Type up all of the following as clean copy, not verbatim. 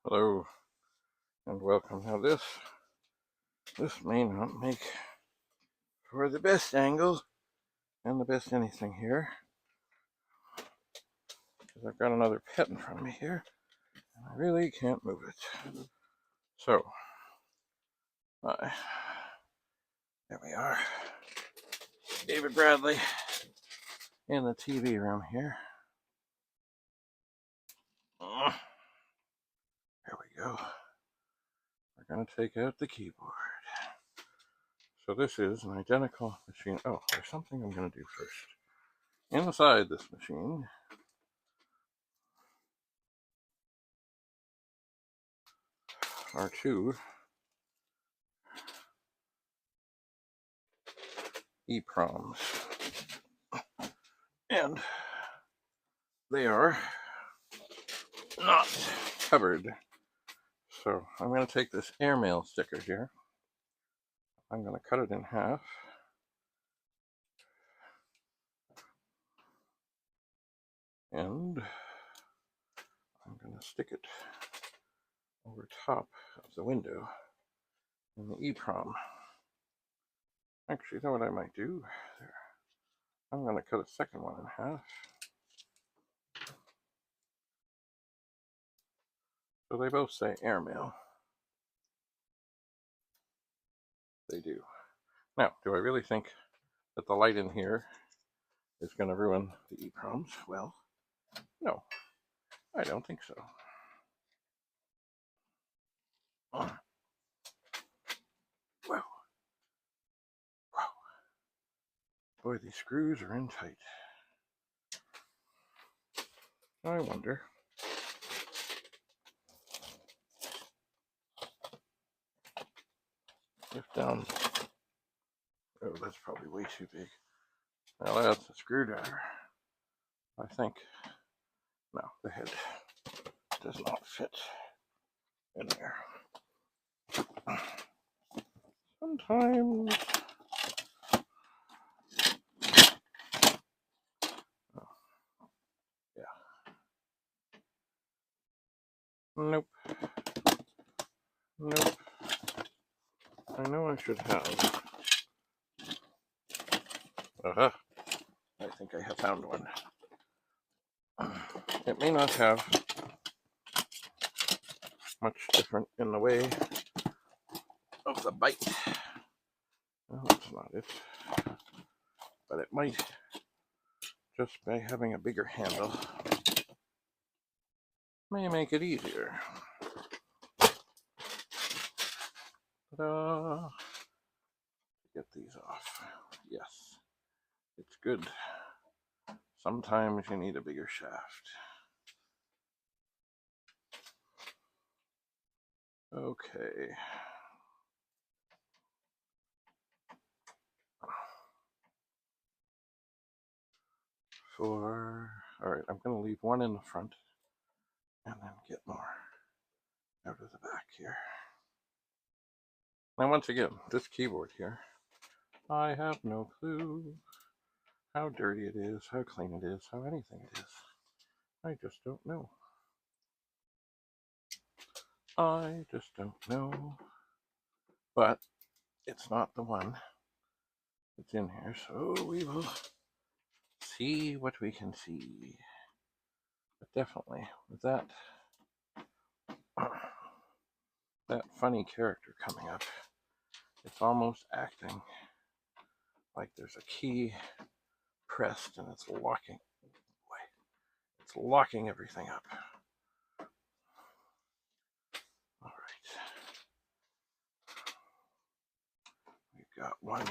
Hello and welcome. Now this may not make for the best angle and the best anything here, because I've got another pet in front of me here and I really can't move it. So there we are, David Bradley in the TV room here. There we go. We're going to take out the keyboard. So this is an identical machine. Oh, there's something I'm going to do first. Inside this machine are two EPROMs, and they are not covered. So I'm going to take this airmail sticker here. I'm going to cut it in half. And I'm going to stick it over top of the window in the EPROM. Actually, you know what I might do? There. I'm going to cut a second one in half. So they both say airmail. They do. Now, do I really think that the light in here is going to ruin the EPROMs? Well, no, I don't think so. Wow. Wow. Boy, these screws are in tight. I wonder. If down. Oh, that's probably way too big. Now that's a screwdriver. I think. No, the head does not fit in there. Sometimes. Oh, yeah. Nope. Nope. I know I should have. I think I have found one. It may not have much different in the way of the bite. Well, that's not it. But it might, just by having a bigger handle, may make it easier. Ta-da! Get these off. Yes, it's good. Sometimes you need a bigger shaft. Okay. All right, I'm going to leave one in the front and then get more out of the back here. Now, once again, this keyboard here, I have no clue how dirty it is, how clean it is, how anything it is. I just don't know. I just don't know. But it's not the one that's in here, so we will see what we can see. But definitely, with that funny character coming up, it's almost acting like there's a key pressed and it's locking. It's locking everything up. All right. We've got one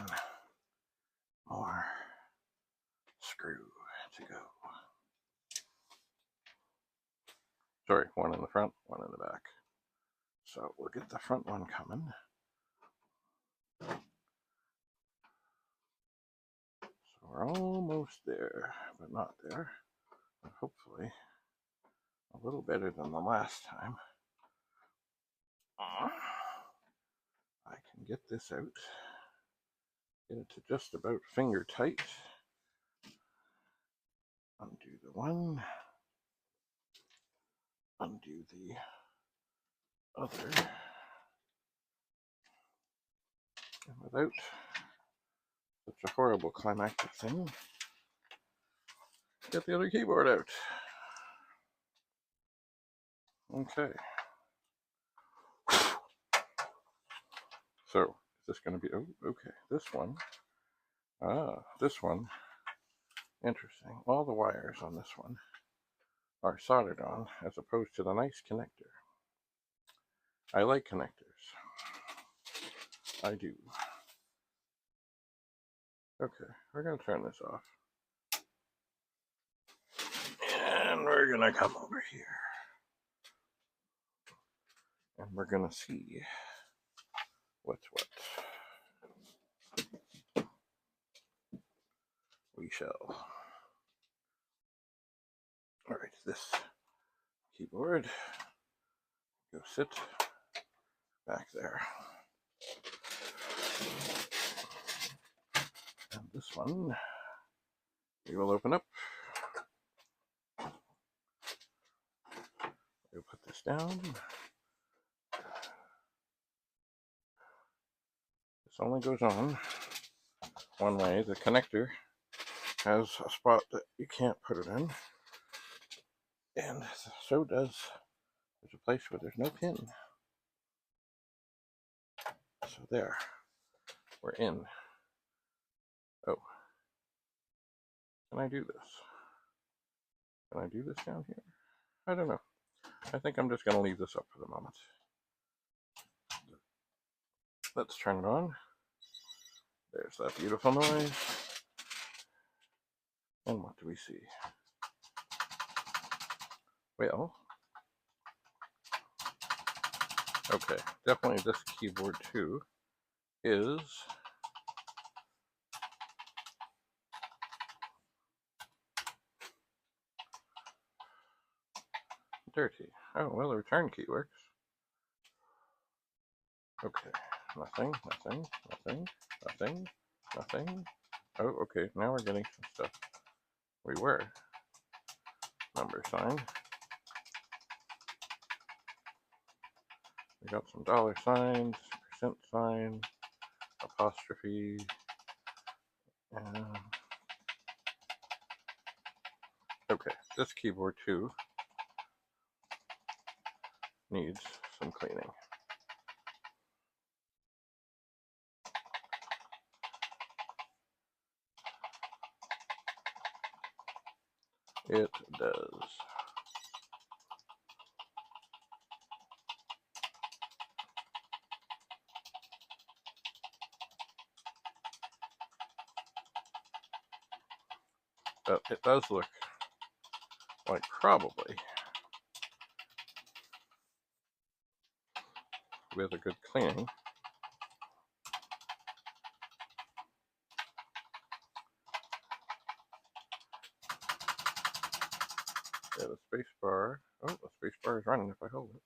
more screw to go. Sorry, one in the front, one in the back. So we'll get the front one coming. So we're almost there, but not there. But hopefully a little better than the last time. I can get this out. Get it to just about finger tight. Undo the one. Undo the other, and without such a horrible climactic thing, get the other keyboard out. Okay. So, is this going to be, oh, okay, this one. This one, interesting. All the wires on this one are soldered on as opposed to the nice connector. I like connectors. I do. Okay, we're going to turn this off. And we're going to come over here. And we're going to see what's what. We shall. Alright, this keyboard, go sit back there. And this one, we will open up. We'll put this down. This only goes on one way. The connector has a spot that you can't put it in. And so does, there's a place where there's no pin. So there, we're in. Oh, can I do this? Can I do this down here? I don't know. I think I'm just going to leave this up for the moment. Let's turn it on. There's that beautiful noise. And what do we see? Well, okay, definitely this keyboard too is dirty. Oh, well, the return key works. Okay, nothing, nothing, nothing, nothing, nothing. Oh, okay, now we're getting some stuff. We were. Number sign. We got some dollar signs, percent sign, apostrophe, and okay, this keyboard too needs some cleaning. It does. But it does look like probably with a good cleaning, yeah, the space bar, oh, the space bar is running if I hold it.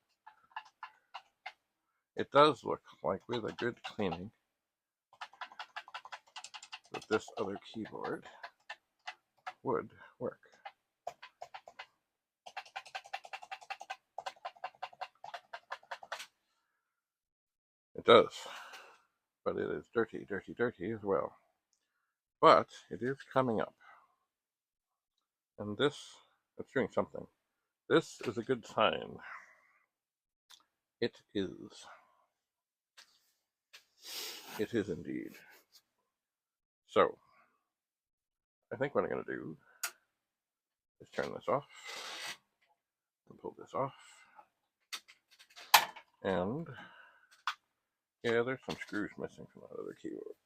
It does look like with a good cleaning that this other keyboard would work. It does, but it is dirty, dirty, dirty as well. But it is coming up. And this, it's doing something. This is a good sign. It is. It is indeed. So, I think what I'm going to do is turn this off and pull this off. And, yeah, there's some screws missing from that other keyboard.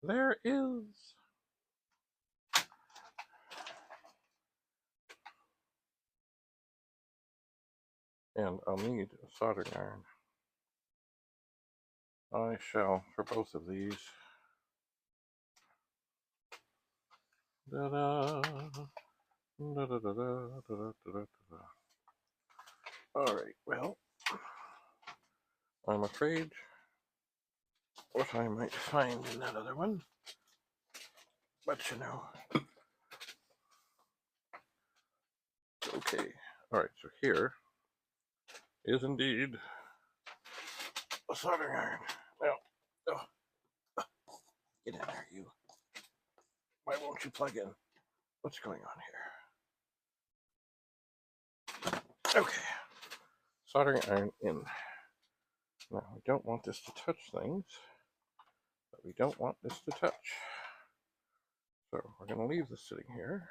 There is. And I'll need a soldering iron. I shall for both of these. Da-da. Da-da-da-da, da-da-da-da-da. Alright, well, I'm afraid what I might find in that other one, but you know. Okay, alright, so here is indeed a soldering iron. Now, oh, get in there, you. Why won't you plug in? What's going on here? Okay. Soldering iron in. Now, we don't want this to touch things, but we don't want this to touch. So we're going to leave this sitting here,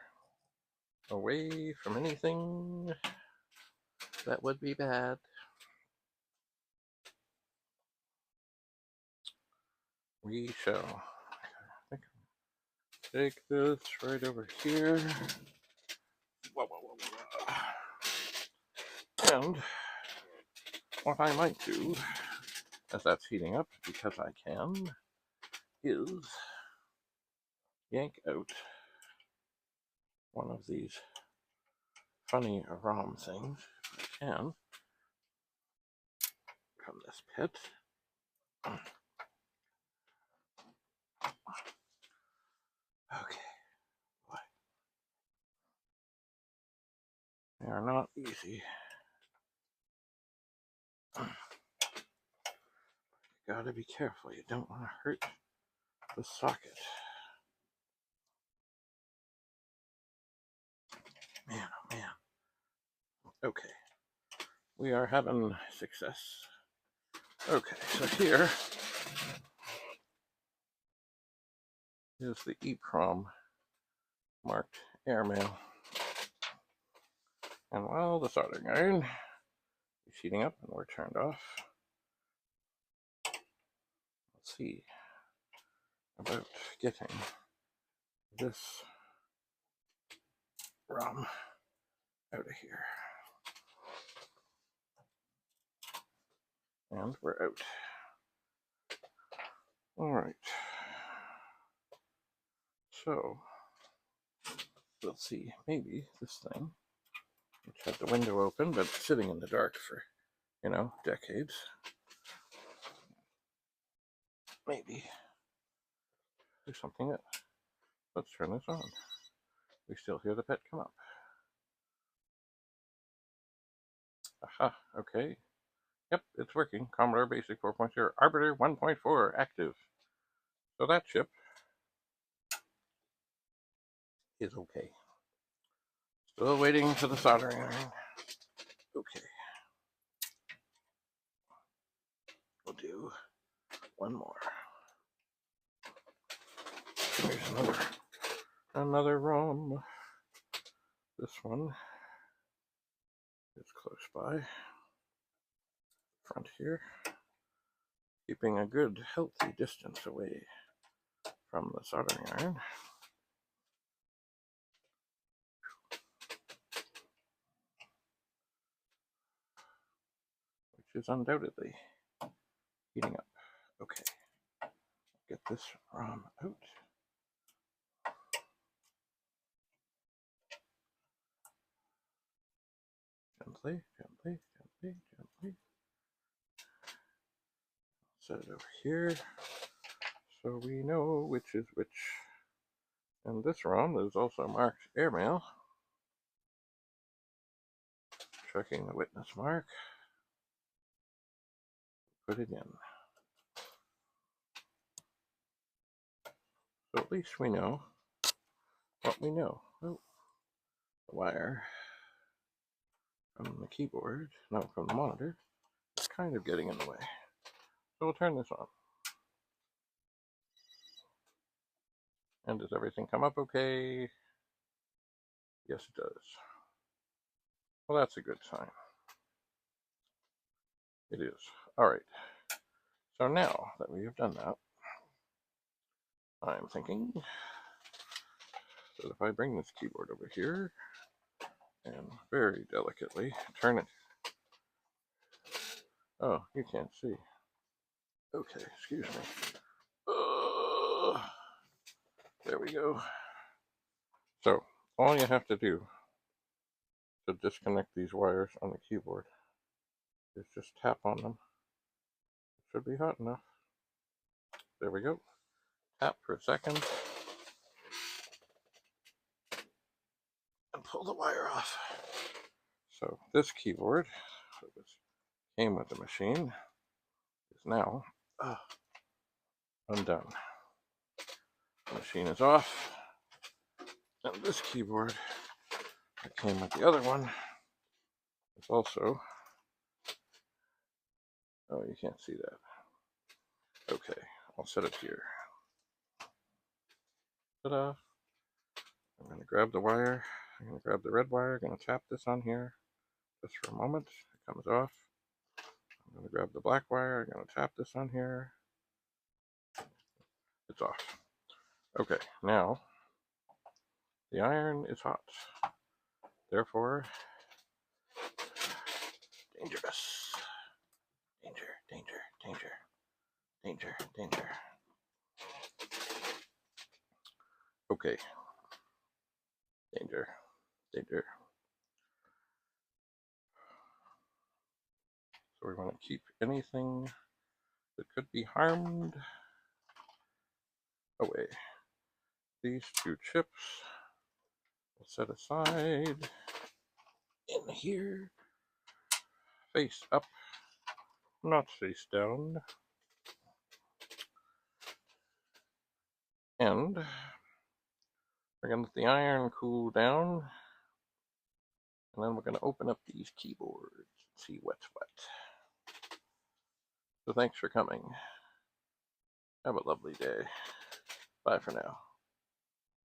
away from anything that would be bad. We shall take this right over here. Whoa, whoa, whoa, whoa. And what I might do, as that's heating up, because I can, is yank out one of these funny ROM things, if I can, from this pit. Okay. Boy. They are not easy. You gotta be careful. You don't want to hurt the socket. Man, oh man. Okay. We are having success. Okay, so here is the EEPROM marked airmail. And while the soldering iron is heating up and we're turned off, let's see about getting this ROM out of here. And we're out. All right. So, let's see, maybe this thing, which had the window open, but sitting in the dark for, decades. Maybe there's something that, let's turn this on. We still hear the pet come up. Aha, okay. Yep, it's working. Commodore Basic 4.0, Arbiter 1.4 active. So that chip is okay. Still waiting for the soldering iron. Okay. We'll do one more. Here's another ROM. This one is close by. Front here. Keeping a good, healthy distance away from the soldering iron. Which is undoubtedly heating up. Okay. Get this ROM out. Gently, gently, gently, gently. Set it over here so we know which is which. And this ROM is also marked airmail. Checking the witness mark. Put it in. So at least we know what we know. Oh, the wire from the keyboard, no, from the monitor, is kind of getting in the way. So we'll turn this on. And does everything come up okay? Yes, it does. Well, that's a good sign. It is. All right. So now that we have done that, I'm thinking that if I bring this keyboard over here and very delicately turn it. Oh, you can't see. Okay, excuse me. There we go. So all you have to do to disconnect these wires on the keyboard is just tap on them. It should be hot enough. There we go. Tap for a second and pull the wire off. So this keyboard was came with the machine is now undone. The machine is off, and this keyboard that came with the other one is also, oh, you can't see that. Okay, I'll set it here. Ta-da! I'm going to grab the wire. I'm going to grab the red wire. I'm going to tap this on here just for a moment. It comes off. I'm going to grab the black wire. I'm going to tap this on here. It's off. Okay, now the iron is hot. Therefore, dangerous. Danger, danger, danger, danger, danger. Okay. Danger, danger. So we want to keep anything that could be harmed away. These two chips we'll set aside in here, face up, not face down. And we're going to let the iron cool down, and then we're going to open up these keyboards and see what's what. So thanks for coming. Have a lovely day. Bye for now.